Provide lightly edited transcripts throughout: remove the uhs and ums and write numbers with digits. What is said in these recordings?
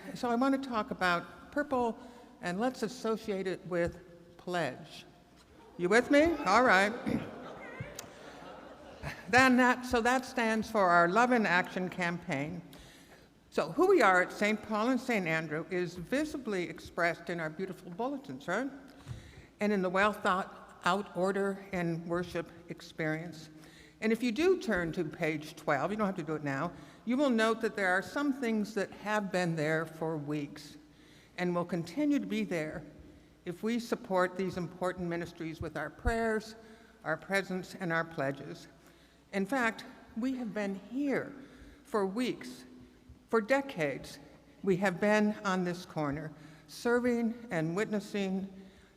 And so I want to talk about purple, and let's associate it with pledge. You with me? All right. So that stands for our Love in Action campaign. So who we are at St. Paul and St. Andrew is visibly expressed in our beautiful bulletins, right? And in the well thought out order and worship experience. And if you do turn to page 12, you don't have to do it now, you will note that there are some things that have been there for weeks and will continue to be there if we support these important ministries with our prayers, our presence, and our pledges. In fact, we have been here for weeks, for decades. We have been on this corner, serving and witnessing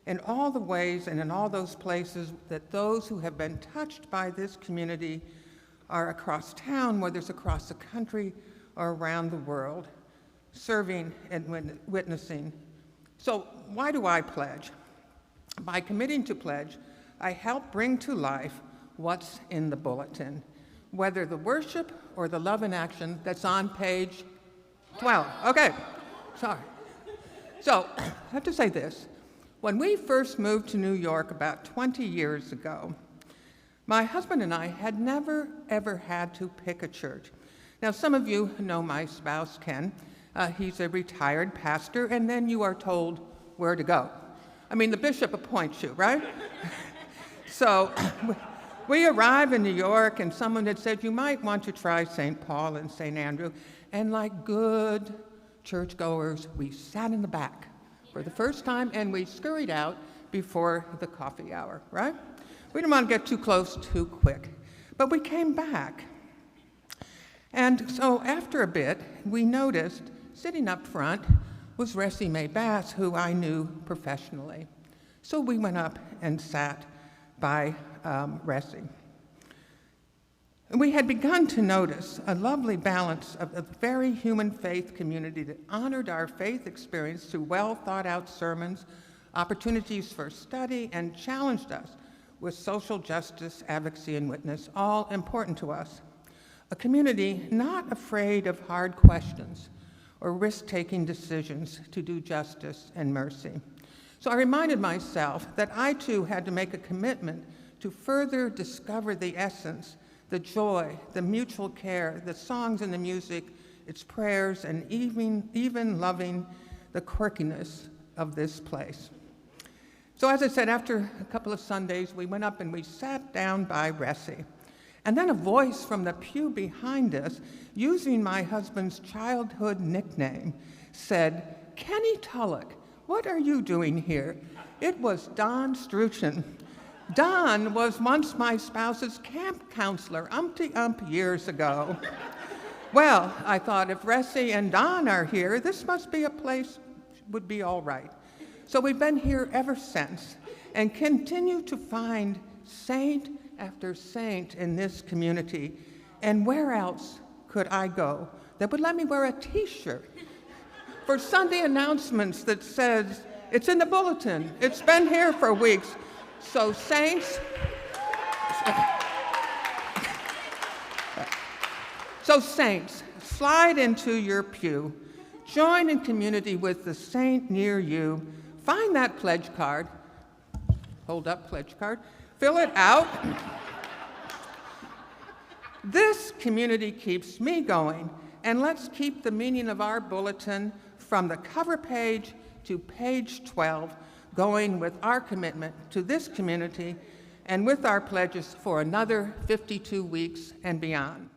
in all the ways and in all those places that those who have been touched by this community are across town, whether it's across the country or around the world, serving and witnessing. So why do I pledge? By committing to pledge, I help bring to life what's in the bulletin, whether the worship or the love in action that's on page 12. Okay, sorry. So I have to say this. When we first moved to New York about 20 years ago, my husband and I had never, ever had to pick a church. Now, some of you know my spouse, Ken. He's a retired pastor, and then you are told where to go. I mean, the bishop appoints you, right? So we arrived in New York, and someone had said, you might want to try St. Paul and St. Andrew. And like good churchgoers, we sat in the back for the first time, and we scurried out before the coffee hour, right? We didn't want to get too close too quick, but we came back. And so after a bit, we noticed sitting up front was Ressie Mae Bass, who I knew professionally. So we went up and sat by Ressie. And we had begun to notice a lovely balance of a very human faith community that honored our faith experience through well-thought-out sermons, opportunities for study, and challenged us with social justice, advocacy, and witness, all important to us. A community not afraid of hard questions or risk-taking decisions to do justice and mercy. So I reminded myself that I too had to make a commitment to further discover the essence, the joy, the mutual care, the songs and the music, its prayers, and even loving the quirkiness of this place. So as I said, after a couple of Sundays, we went up and we sat down by Ressie. And then a voice from the pew behind us, using my husband's childhood nickname, said, "Kenny Tulloch, what are you doing here?" It was Don Struchin. Don was once my spouse's camp counselor, umpty-ump years ago. Well, I thought, if Ressie and Don are here, this must be a place would be all right. So we've been here ever since and continue to find saint after saint in this community. And where else could I go that would let me wear a t-shirt for Sunday announcements that says, it's in the bulletin, it's been here for weeks. So saints, slide into your pew, join in community with the saint near you, find that pledge card, hold up pledge card, fill it out. This community keeps me going, and let's keep the meaning of our bulletin from the cover page to page 12 going with our commitment to this community and with our pledges for another 52 weeks and beyond.